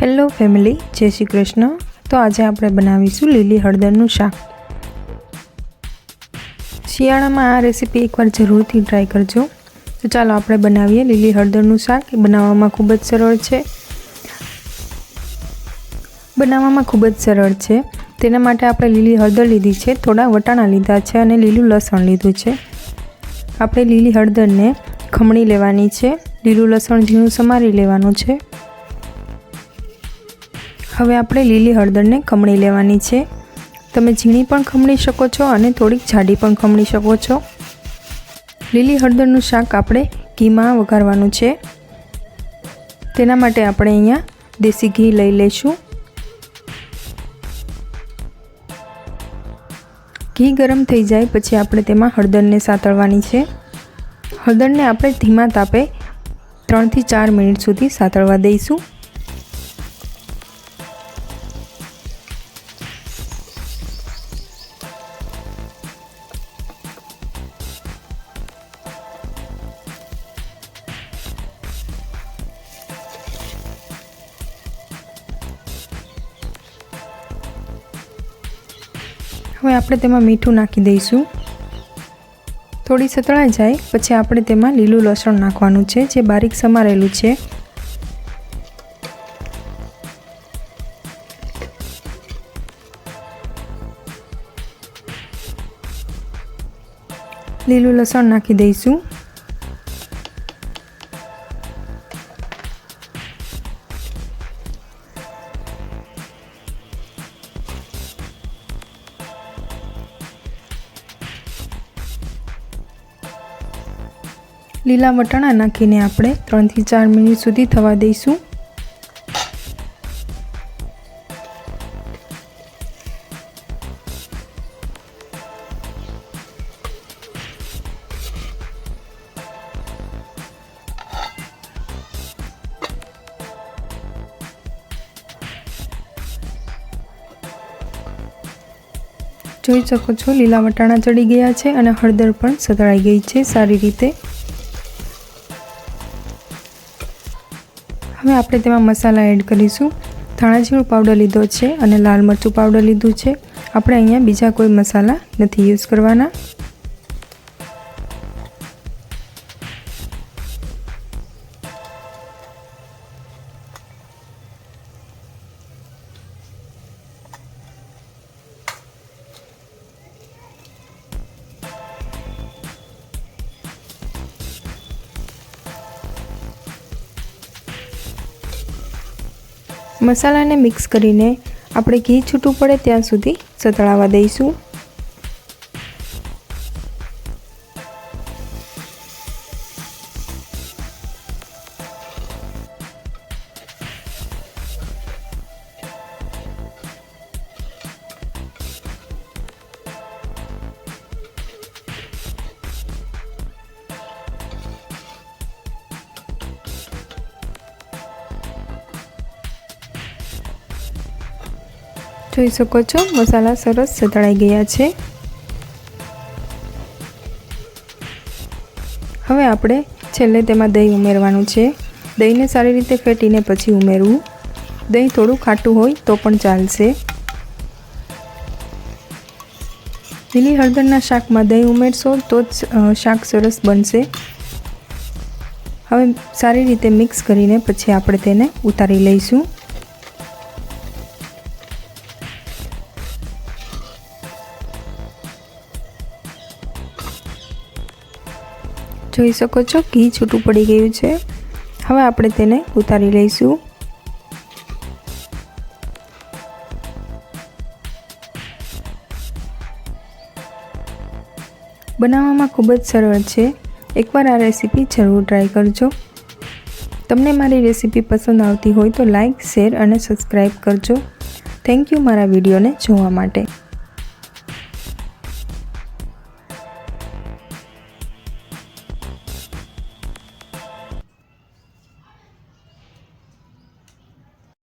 Hello family, જય શ્રી કૃષ્ણ। તો આજે આપણે બનાવીશું લીલી હળદરનું શાક। શિયાળામાં આ રેસીપી એકવાર જરૂરથી ટ્રાય કરજો। તો ચાલો આપણે બનાવીએ લીલી હળદરનું શાક। એ બનાવવામાં ખૂબ જ સરળ છે। તેના માટે આપણે લીલી હળદર લીધી છે, થોડા વટાણા લીધા છે અને લીલું લસણ લીધું છે। આપણે લીલી હળદરને ખમણી લેવાની છે, લીલું લસણ ઝીણું સમારી લેવાનું છે। હવે આપણે લીલી હળદરને ખમણી લેવાની છે। તમે ઝીણી પણ ખમણી શકો છો અને થોડીક જાડી પણ ખમણી શકો છો। લીલી હળદરનું શાક આપણે ઘીમાં વઘારવાનું છે। તેના માટે આપણે અહીંયા દેશી ઘી લઈ લઈશું। ઘી ગરમ થઈ જાય પછી આપણે તેમાં હળદરને સાતળવાની છે। હળદરને આપણે ધીમા તાપે 3 થી 4 મિનિટ સુધી સાતળવા દઈશું। હવે આપણે તેમાં મીઠું નાખી દઈશું। થોડી સતળાઈ જાય પછી આપણે તેમાં લીલું લસણ નાખવાનું છે, જે બારીક સમારેલું છે। લીલું લસણ નાખી દઈશું। લીલા વટાણા નાખીને આપણે 3 થી 4 મિનિટ સુધી થવા દઈશું। જોઈ શકો છો લીલા વટાણા ચડી ગયા છે અને હળદર પણ સતળાઈ ગઈ છે સારી રીતે। હવે આપણે તેમાં મસાલા એડ કરીશું। ધાણા જીરું પાવડર લીધો છે અને લાલ મરચું પાવડર લીધું છે। આપણે અહીંયા બીજા કોઈ મસાલા નથી યુઝ કરવાના। મસાલાને મિક્સ કરીને આપણે ઘી છૂટું પડે ત્યાં સુધી સતળાવા દઈશું। જોઈ શકો છો મસાલા સરસ સતળાઈ ગયા છે। હવે આપણે છેલ્લે તેમાં દહીં ઉમેરવાનું છે। દહીંને સારી રીતે ફેટીને પછી ઉમેરવું। દહીં થોડું ખાટું હોય તો પણ ચાલશે। લીલી હળદરના શાકમાં દહીં ઉમેરશો તો જ શાક સરસ બનશે। હવે સારી રીતે મિક્સ કરીને પછી આપણે તેને ઉતારી લઈશું। જોઈ શકો છો ઘી છૂટું પડી ગયું છે। હવે આપણે તેને ઉતારી લઈશું। બનાવવામાં ખૂબ જ સરળ છે। એકવાર આ રેસીપી જરૂર ટ્રાય કરજો। તમને મારી રેસીપી પસંદ આવતી હોય તો લાઈક, શેર અને સબસ્ક્રાઈબ કરજો। થેન્ક યુ મારા વિડીયોને જોવા માટે।